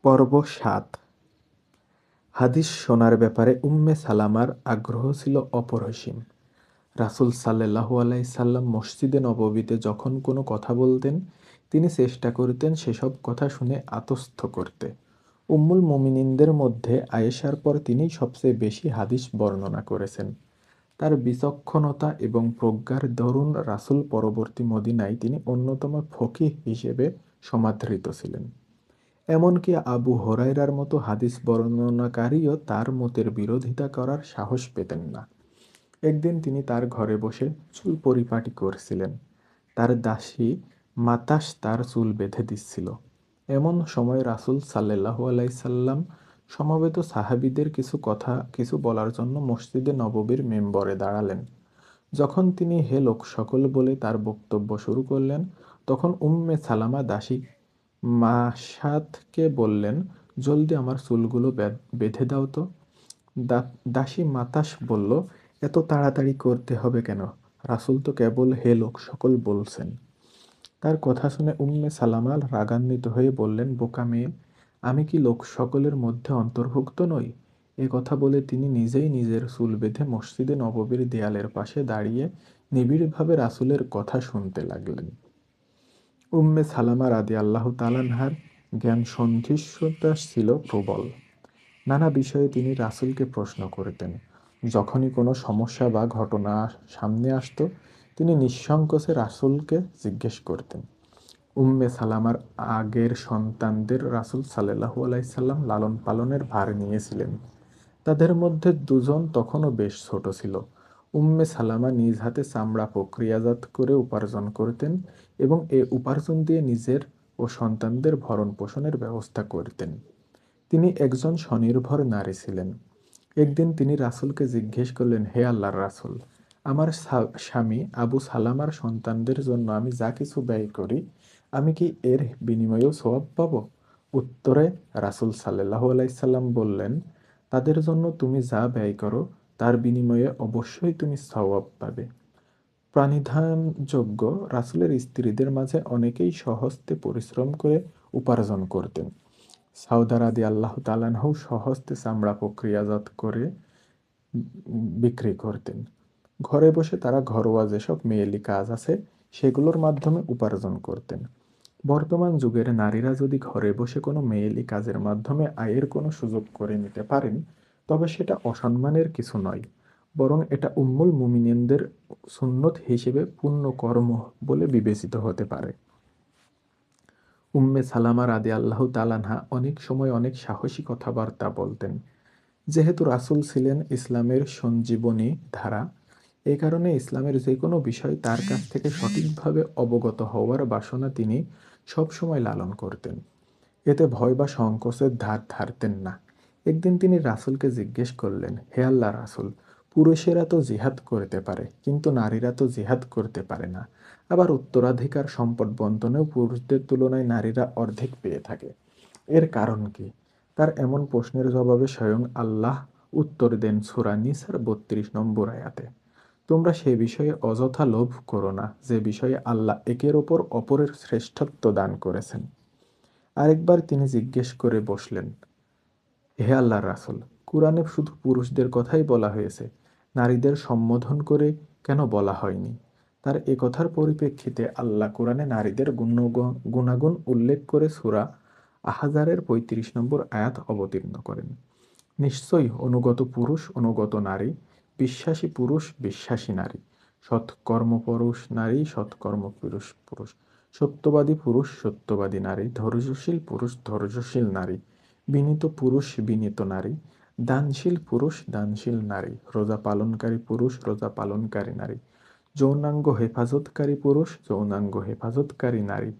পর্ব ৭। হাদিস শোনার ব্যাপারে উম্মে সালামার আগ্রহ ছিল অপরিসীম। রাসূল সাল্লাল্লাহু আলাইহি সাল্লাম মসজিদে নববীতে যখন কোনো কথা বলতেন, তিনি চেষ্টা করতেন সেসব কথা শুনে আত্মস্থ করতে। উম্মুল মুমিনিনদের মধ্যে আয়েশার পর তিনিই সবচেয়ে বেশি হাদিস বর্ণনা করেছেন। তার বিচক্ষণতা এবং প্রজ্ঞার দরুন রাসূল পরবর্তী মদিনায় তিনি অন্যতম ফকিহ হিসেবে সমাদৃত ছিলেন। এমনকি আবু হুরায়রার মতো হাদিস বর্ণনাকারীও তার মতের বিরোধিতা করার সাহস পেতেন না। একদিন তিনি তার ঘরে বসে চুল পরিপাটি করছিলেন। তার দাসী মাতাস তার চুল বেঁধে দিচ্ছিল। এমন সময় রাসূল সাল্লাল্লাহু আলাইহি সাল্লাম সমবেত সাহাবীদের কিছু বলার জন্য মসজিদে নববীর মিম্বরে দাঁড়ালেন। যখন তিনি হে লোক সকল বলে তার বক্তব্য শুরু করলেন, তখন উম্মে সালামা দাসী মাশাতকে বললেন, জলদি আমার চুলগুলো বেঁধে দাও তো। দাসী মাতাস বলল, এত তাড়াতাড়ি করতে হবে কেন? রাসূল তো কেবল হে লোক সকল বলছেন। তার কথা শুনে উম্মে সালামা রাগান্বিত হয়ে বললেন, বোকা মেয়ে, আমি কি লোক সকলের মধ্যে অন্তর্ভুক্ত নই? এ কথা বলে তিনি নিজেই নিজের চুল বেঁধে মসজিদে নববীর দেয়ালের পাশে দাঁড়িয়ে নিবিড়ভাবে রাসূলের কথা শুনতে লাগলেন। উম্মে সালামা রাদিয়াল্লাহু তাআলা আনহার জ্ঞান সন্ধিষ্ণুতা ছিল প্রবল। নানা বিষয়ে তিনি রাসূলকে প্রশ্ন করতেন। যখনই কোনো সমস্যা বা ঘটনা সামনে আসত, তিনি নিঃসংকোচে রাসূলকে জিজ্ঞেস করতেন। উম্মে সালামার আগের সন্তানদের রাসূল সাল্লাল্লাহু আলাইহি সাল্লাম লালন পালনের ভার নিয়েছিলেন। তাদের মধ্যে দুজন তখনও বেশ ছোট ছিল। উম্মে সালামা নিজ হাতে চামড়া প্রক্রিয়াজাত করে উপার্জন করতেন এবং এ উপার্জন দিয়ে নিজের ও সন্তানদের ভরণ পোষণের ব্যবস্থা করতেন। তিনি একজন স্বনির্ভর নারী ছিলেন। একদিন তিনি রাসূলকে জিজ্ঞেস করলেন, হে আল্লাহর রাসূল, আমার স্বামী আবু সালামার সন্তানদের জন্য আমি যা কিছু ব্যয় করি, আমি কি এর বিনিময়েও সওয়াব পাব? উত্তরে রাসূল সাল্লাল্লাহু আলাইহি সাল্লাম বললেন, তাদের জন্য তুমি যা ব্যয় করো তার বিনিময়ে অবশ্যই তুমি সওয়াব পাবে। প্রাণিধানযোগ্য রাসূলের স্ত্রীদের মাঝে অনেকেই স্বহস্তে পরিশ্রম করে উপার্জন করতেন। সাউদা রাদিয়াল্লাহু তাআলা আনহু স্বহস্তে চামড়া প্রক্রিয়াজাত করে বিক্রি করতেন। ঘরে বসে তারা ঘরোয়া যেসব মেয়েলি কাজ আছে সেগুলোর মাধ্যমে উপার্জন করতেন। বর্তমান যুগের নারীরা যদি ঘরে বসে কোনো মেয়েলি কাজের মাধ্যমে আয়ের কোনো সুযোগ করে নিতে পারেন, তবে সেটা অসম্মানের কিছু নয়, বরং এটা উম্মুল মুমিনিনদের সুন্নত হিসেবে পুণ্য কর্ম বলে বিবেচিত হতে পারে। উম্মে সালামা রাদিয়াল্লাহু তাআলা আনহা অনেক সময় অনেক সাহসী কথাবার্তা বলতেন। যেহেতু রাসূল ছিলেন ইসলামের সঞ্জীবনী ধারা, এ কারণে ইসলামের যেকোনো বিষয় তার কাছ থেকে সঠিকভাবে অবগত হওয়ার বাসনা তিনি সবসময় লালন করতেন। এতে ভয় বা সংকোচের ধার ধারতেন না। একদিন তিনি রাসূলকে জিজ্ঞেস করলেন, হে আল্লাহর রাসূল, পুরুষেরা তো জিহাদ করতে পারে, কিন্তু নারীরা তো জিহাদ করতে পারে না। আবার উত্তরাধিকার সম্পদ বণ্টনেও পুরুষদের তুলনায় নারীরা অর্ধেক পেয়ে থাকে। এর কারণ কি? তার এমন প্রশ্নের জবাবে স্বয়ং আল্লাহ উত্তর দেন সূরা নিসার ৩২ নম্বর আয়াতে, তোমরা সে বিষয়ে অযথা লোভ করো না যে বিষয়ে আল্লাহ একের ওপর অপরের শ্রেষ্ঠত্ব দান করেছেন। আরেকবার তিনি জিজ্ঞেস করে বসলেন, হে আল্লাহর রাসূল, কুরআনে শুধু পুরুষদের কথাই বলা হয়েছে, নারীদের সম্বোধন করে কেন বলা হয়নি? তার এ কথার পরিপ্রেক্ষিতে আল্লাহ কুরআনে নারীদের গুণাগুণ উল্লেখ করে সূরা আহজারের ৩৫ নম্বর আয়াত অবতীর্ণ করেন। নিশ্চয়ই অনুগত পুরুষ অনুগত নারী, বিশ্বাসী পুরুষ বিশ্বাসী নারী, সৎকর্মপরুষ নারী সৎকর্ম পুরুষ পুরুষ, সত্যবাদী পুরুষ সত্যবাদী নারী, ধৈর্যশীল পুরুষ ধৈর্যশীল নারী, বিনীত পুরুষ বিনীত নারী, দানশীল পুরুষ দানশীল নারী, রোজা পালনকারী পুরুষ রোজা পালনকারী নারী, যৌনাঙ্গ হেফাজতকারী পুরুষ যৌনাঙ্গ হেফাজতকারী নারী,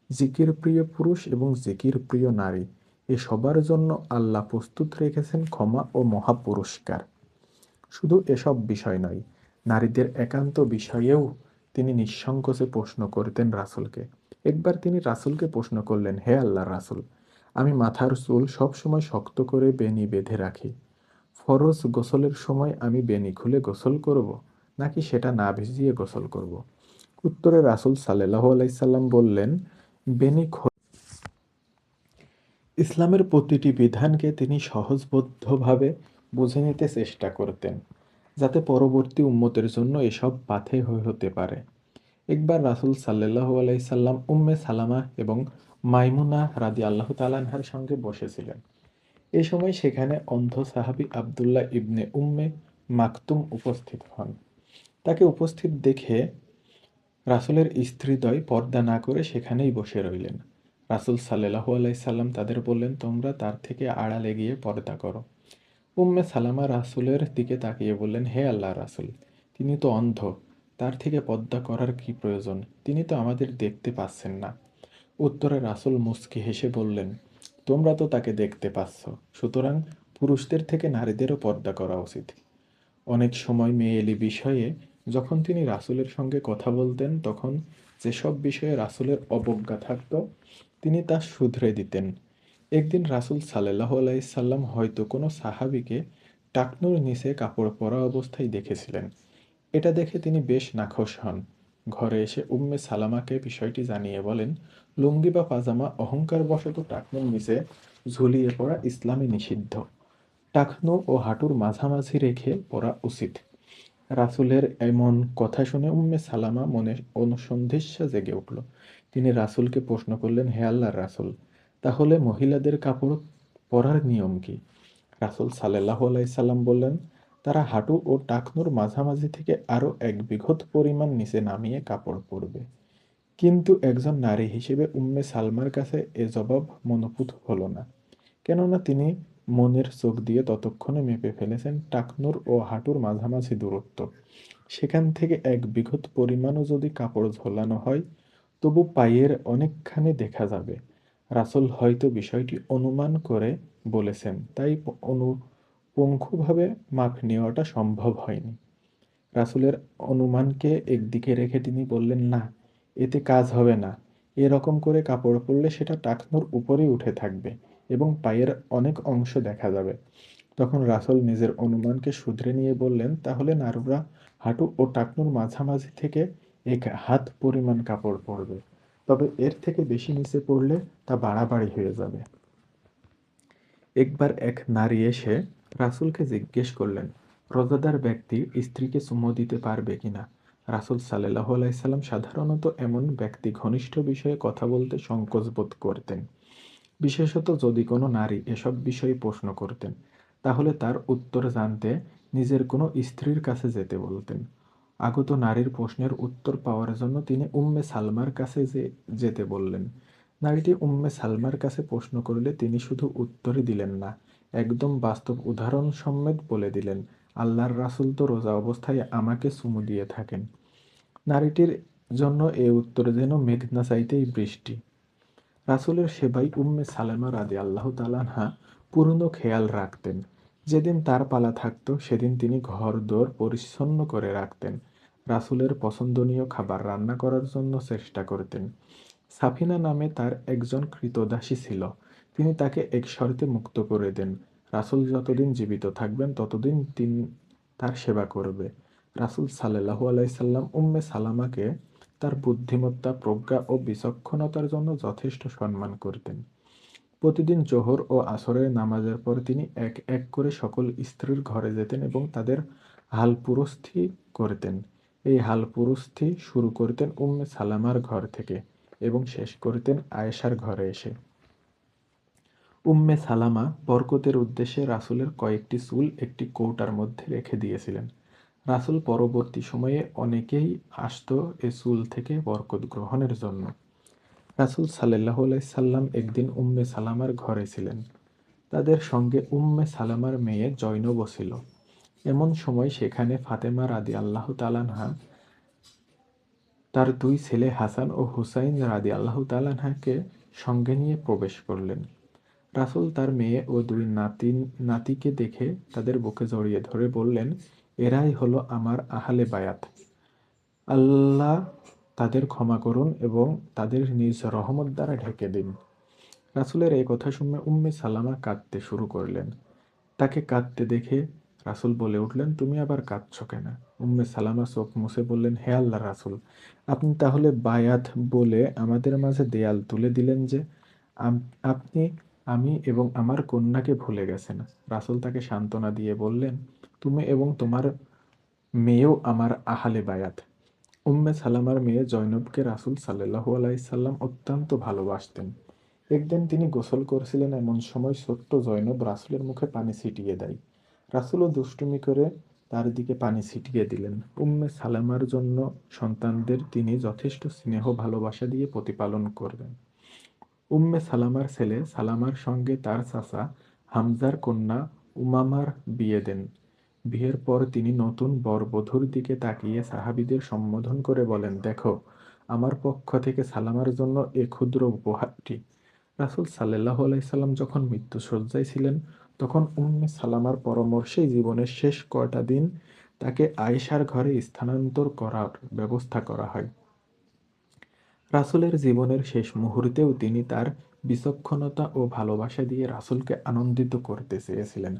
জিকির প্রিয় পুরুষ এবং জিকির প্রিয় নারী, এ সবার জন্য আল্লাহ প্রস্তুত রেখেছেন ক্ষমা ও মহা পুরস্কার। শুধু এসব বিষয় নয়, নারীদের একান্ত বিষয়েও তিনি নিঃসংকোচে প্রশ্ন করতেন রাসূলকে। একবার তিনি রাসূলকে প্রশ্ন করলেন, হে আল্লাহর রাসূল, আমি মাথার চুল সবসময় শক্ত করে বেণি বেঁধে রাখি। ফরজ গোসলের সময় আমি বেণি খুলে গোসল করব, নাকি সেটা না ভিজিয়ে গোসল করব? উত্তরে রাসূল সাল্লাল্লাহু আলাইহি সাল্লাম বললেন, বেণি ইসলামের প্রতিটি বিধানকে তিনি সহজবোধ্যভাবে বুঝে নিতে চেষ্টা করতেন, যাতে পরবর্তী উম্মতের জন্য এসব পাথেয় হয়ে হতে পারে। একবার রাসূল সাল্লাল্লাহু আলাইহি সাল্লাম উম্মে সালামা এবং মাইমুনা রাদিয়াল্লাহু তাআলা আনহার সঙ্গে বসেছিলেন। এ সময় সেখানে অন্ধ সাহাবী আব্দুল্লাহ ইবনে উম্মে মাকতুম উপস্থিত হন। তাকে উপস্থিত দেখে রাসূলের স্ত্রীদ্বয় পর্দা না করে সেখানেই বসে রইলেন। রাসূল সাল্লাল্লাহু আলাইহি সাল্লাম তাদের বললেন, তোমরা তার থেকে আড়ালে গিয়ে পর্দা করো। উম্মে সালামা রাসূলের দিকে তাকিয়ে বললেন, হে আল্লাহর রাসূল, তিনি তো অন্ধ, তার থেকে পর্দা করার কি প্রয়োজন? তিনি তো আমাদের দেখতে পাচ্ছেন না। উত্তরে রাসূল মুচকি হেসে বললেন, তোমরা তো তাকে দেখতে পাচ্ছ, সুতরাং পুরুষদের থেকে নারীদেরও পর্দা করা উচিত। অনেক সময় মেয়েলি বিষয়ে যখন তিনি রাসূলের সঙ্গে কথা বলতেন, তখন যেসব বিষয়ে রাসূলের অবজ্ঞা থাকত, তিনি তা শুধরে দিতেন। একদিন রাসূল সাল্লাল্লাহু আলাইহি সাল্লাম হয়তো কোনো সাহাবীকে টাকনুর নিচে কাপড় পরা অবস্থায় দেখেছিলেন। এটা দেখে তিনি বেশ নাখোশ হন। ঘরে এসে উম্মে সালামাকে বিষয়টি জানিয়ে বলেন, লুঙ্গি বা পাজামা অহংকারবশত টাকনুর নিচে ঝুলিয়ে পড়া ইসলামে নিষিদ্ধ। টাকনু ও হাঁটুর মাঝামাঝি রেখে পড়া উচিত। রাসূলের এমন কথা শুনে উম্মে সালামা মনে অনুসন্ধিৎসা জেগে উঠল। তিনি রাসূলকে প্রশ্ন করলেন, হে আল্লাহর রাসূল, তাহলে মহিলাদের কাপড় পরার নিয়ম কি? রাসূল সাল্লাল্লাহু আলাইহি সাল্লাম বললেন, তারা হাঁটু ও টাকনুর মাঝামাঝি থেকে আরও ১ বিঘত পরিমাণ নিচে নামিয়ে কাপড় পরবে। কিন্তু একজন নারী হিসেবে উম্মে সালমার কাছে এ জবাব মনঃপূত হল না। কেননা তিনি মনের চোখ দিয়ে ততক্ষণে মেপে ফেলেছেন টাকনুর ও হাঁটুর মাঝামাঝি দূরত্ব। সেখান থেকে ১ বিঘত পরিমাণও যদি কাপড় ঝোলানো হয়, তবু পায়ের অনেকখানি দেখা যাবে। রাসূল হয়তো বিষয়টি অনুমান করে বলেছেন, তাই পুঙ্খানুপুঙ্খভাবে মাপ নেওয়াটা সম্ভব হয়নি। রাসূলের অনুমানকে একদিকে রেখে তিনি বললেন, না, এতে কাজ হবে না। এরকম করে কাপড় পরলে সেটা টাকনুর উপরেই উঠে থাকবে এবং পায়ের অনেক অংশ দেখা যাবে। তখন রাসূল নিজের অনুমানকে শুধরে নিয়ে বললেন, তাহলে নারীরা হাঁটু ও টাকনুর মাঝামাঝি থেকে ১ হাত পরিমাণ কাপড় পরবে। তবে এর থেকে বেশি নিচে পড়লে তা বাড়াবাড়ি হয়ে যাবে। একবার এক নারী এসে রাসূলকে জিজ্ঞেস করলেন, রোজাদার ব্যক্তি স্ত্রীকে চুমু দিতে পারবে কিনা? রাসূল সাল্লাল্লাহু আলাইহি সাল্লাম সাধারণত এমন ব্যক্তি ঘনিষ্ঠ বিষয়ে কথা বলতে সংকোচ বোধ করতেন। বিশেষত যদি কোনো নারী এসব বিষয়ে প্রশ্ন করতেন, তাহলে তার উত্তর জানতে নিজের কোনো স্ত্রীর কাছে যেতে বলতেন। আগত নারীর প্রশ্নের উত্তর পাওয়ার জন্য তিনি উম্মে সালমার কাছে যেতে বললেন। নারীটি উম্মে সালমার কাছে প্রশ্ন করলে তিনি শুধু উত্তরই দিলেন না, একদম বাস্তব উদাহরণ সমেত বলে দিলেন, আল্লাহর রাসূল তো রোজা অবস্থায় আমাকে চুমু দিয়ে থাকেন। নারীটির জন্য এ উত্তর যেন মেঘনা চাইতেই বৃষ্টি। রাসূলের সেবায় উম্মে সালেমা রাদিয়াল্লাহু তাআলা আনহা পূর্ণ খেয়াল রাখতেন। যেদিন তার পালা থাকত সেদিন তিনি ঘর-দোর পরিচ্ছন্ন করে রাখতেন। রাসূলের পছন্দনীয় খাবার রান্না করার জন্য চেষ্টা করতেন। সাফিনা নামে তার একজন ক্রীতদাসী ছিল। তিনি তাকে এক শর্তে মুক্ত করে দেন। রাসূল যতদিন জীবিত থাকবেন ততদিন তার সেবা করবে। রাসূল সাল্লাল্লাহু আলাইহি সাল্লাম উম্মে সালামাকে তার বুদ্ধিমত্তা, প্রজ্ঞা ও বিচক্ষণতার জন্য যথেষ্ট সম্মান করতেন। প্রতিদিন জোহর ও আসরের নামাজের পর তিনি এক এক করে সকল স্ত্রীর ঘরে যেতেন এবং তাদের হালপুরস্থি করতেন। এই হালপুরস্থি শুরু করতেন উম্মে সালামার ঘর থেকে এবং শেষ করতেন আয়েশার ঘরে এসে। উম্মে সালামা বরকতের উদ্দেশ্যে রাসূলের কয়েকটি চুল একটি কৌটার মধ্যে রেখে দিয়েছিলেন। রাসূল পরবর্তী সময়ে অনেকেই আসত এ চুল থেকে বরকত গ্রহণের জন্য। রাসূল সাল্লাল্লাহু আলাইহি সাল্লাম একদিন উম্মে সালামার ঘরে ছিলেন। তাদের সঙ্গে উম্মে সালামার মেয়ে জয়নবও ছিল। এমন সময় সেখানে ফাতেমা রাদিয়াল্লাহু তাআলা আনহা তার ২ ছেলে হাসান ও হুসাইন রাদিয়াল্লাহু তাআলা আনহাকে সঙ্গে নিয়ে প্রবেশ করলেন। রাসূল তার মেয়ে ও ২ নাতিকে দেখে তাদের বুকে জড়িয়ে ধরে বললেন, এরাই হলো আমার আহলে বায়াত। আল্লাহ তাদের ক্ষমা করুন এবং তাদের নিজ রহমত দ্বারা ঢেকে দিন। রাসূলের এই কথা শুনে উম্মে সালামা কাঁদতে শুরু করলেন। তাকে কাঁদতে দেখে রাসূল বলে উঠলেন, তুমি আবার কাঁদছ কেন? উম্মে সালামা চোখ মুছে বললেন, হে আল্লাহর রাসূল, আপনি তাহলে বায়াত বলে আমাদের মাঝে দেয়াল তুলে দিলেন যে? আপনি আমি এবং আমার কন্যাকে ভুলে গেছেন। রাসূল তাকে সান্ত্বনা দিয়ে বললেন, তুমি এবং তোমার মেয়েও আমার আহলে বায়াত। উম্মে সালামার মেয়ে জয়নবকে রাসূল সাল্লাল্লাহু আলাইহি সাল্লাম অত্যন্ত ভালোবাসতেন। একদিন তিনি গোসল করছিলেন, এমন সময় ছোট্ট জয়নব রাসূলের মুখে পানি ছিটিয়ে দেয়। রাসূলও দুষ্টুমি করে তার দিকে পানি ছিটিয়ে দিলেন। উম্মে সালামার জন্য সন্তানদের তিনি যথেষ্ট স্নেহ ভালোবাসা দিয়ে প্রতিপালন করবেন। উম্মে সালামার ছেলে সালামার সঙ্গে তার চাচা হামজার কন্যা উমামার বিয়ে দেন। বিয়ের পর তিনি নতুন বর-বধূর দিকে তাকিয়ে সাহাবীদের সম্বোধন করে বলেন, দেখো, আমার পক্ষ থেকে সালামার জন্য এ ক্ষুদ্র উপহারটি। রাসূল সাল্লাল্লাহু আলাইহি সাল্লাম যখন মৃত্যুশয্যায় ছিলেন, তখন উম্মে সালামার পরামর্শেই জীবনের শেষ কয়টা দিন তাকে আয়েশার ঘরে স্থানান্তর করার ব্যবস্থা করা হয়। রাসূলের জীবনের শেষ মুহূর্তেও তিনি তার বিচক্ষণতা ও ভালোবাসা দিয়ে রাসূলকে আনন্দিত করতে চেয়েছিলেন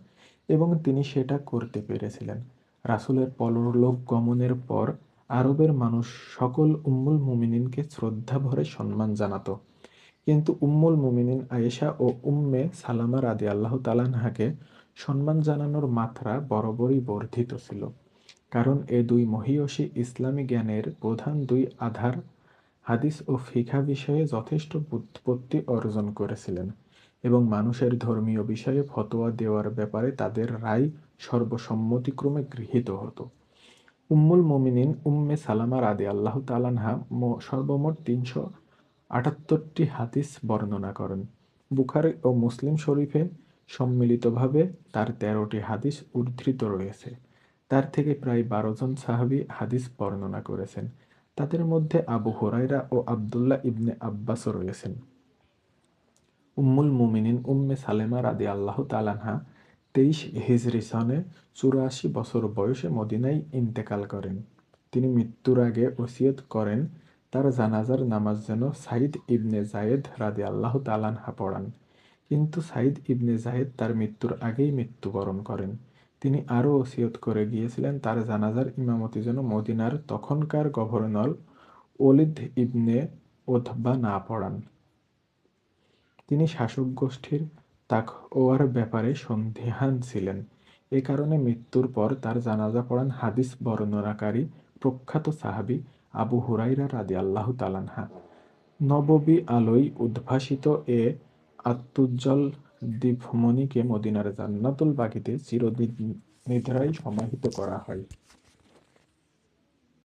এবং তিনি সেটা করতে পেরেছিলেন। রাসূলের পরলোক গমনের পর আরবের মানুষ সকল উম্মুল মুমিনিনকে শ্রদ্ধাভরে সম্মান জানাত। কিন্তু উম্মুল মুমিনিন আয়েশা ও উম্মে সালামা রাদিয়াল্লাহু তাআলা আনহাকে সম্মান জানানোর মাত্রা বরাবরই বর্ধিত ছিল। কারণ এ দুই মহীয়সী ইসলামী জ্ঞানের প্রধান দুই আধার হাদিস ও ফিকহ বিষয়ে যথেষ্ট ব্যুৎপত্তি অর্জন করেছিলেন এবং মানুষের ধর্মীয় বিষয়ে ফতোয়া দেওয়ার ব্যাপারে তাদের রায় সর্বসম্মতিক্রমে গৃহীত হতো। উম্মুল মুমিনিন উম্মে সালামা রাদিয়াল্লাহু তাআলা আনহা সর্বমোট ৩৭৮টি হাদিস বর্ণনা করেন। বুখারী ও মুসলিম শরীফে সম্মিলিতভাবে তার ১৩টি হাদিস উদ্ধৃত রয়েছে। তার থেকে প্রায় ১২ জন সাহাবী হাদিস বর্ণনা করেছেন। তাদের মধ্যে আবু হুরায়রা ও আব্দুল্লাহ ইবনে আব্বাসও রয়েছেন। উম্মুল মুমিনিন উম্মে সালেমা রাদিয়াল্লাহু তাআলা আনহা ২৩ হিজরি সনে ৮৪ বছর বয়সে মদিনায় ইন্তেকাল করেন। তিনি মৃত্যুর আগে ওসিয়ত করেন তার জানাজার নামাজ যেন সাইদ ইবনে যায়েদ রাদিয়াল্লাহু তাআলা আনহা পড়ান। কিন্তু সাইদ ইবনে যায়েদ তার মৃত্যুর আগেই মৃত্যুবরণ করেন। তিনি আরও ওসিয়ত করে গিয়েছিলেন তার জানাজার ইমামতি যেন মদিনার তখনকার গভর্নর ওলীদ ইবনে উতবা না পড়ান। তিনি শাসকগোষ্ঠীর তাকওয়ার ব্যাপারে সন্দিহান ছিলেন। এ কারণে মৃত্যুর পর তার জানাজা পড়ান হাদিস বর্ণনাকারী প্রখ্যাত সাহাবী আবু হুরায়রা রাদিয়াল্লাহু তাআলা আনহু। নববী আলোয় উদ্ভাসিত এ আত্মোজ্জ্বল দীপমণিকে মদিনার জান্নাতুল বাকিতে চিরনিদ্রায় সমাহিত করা হয়।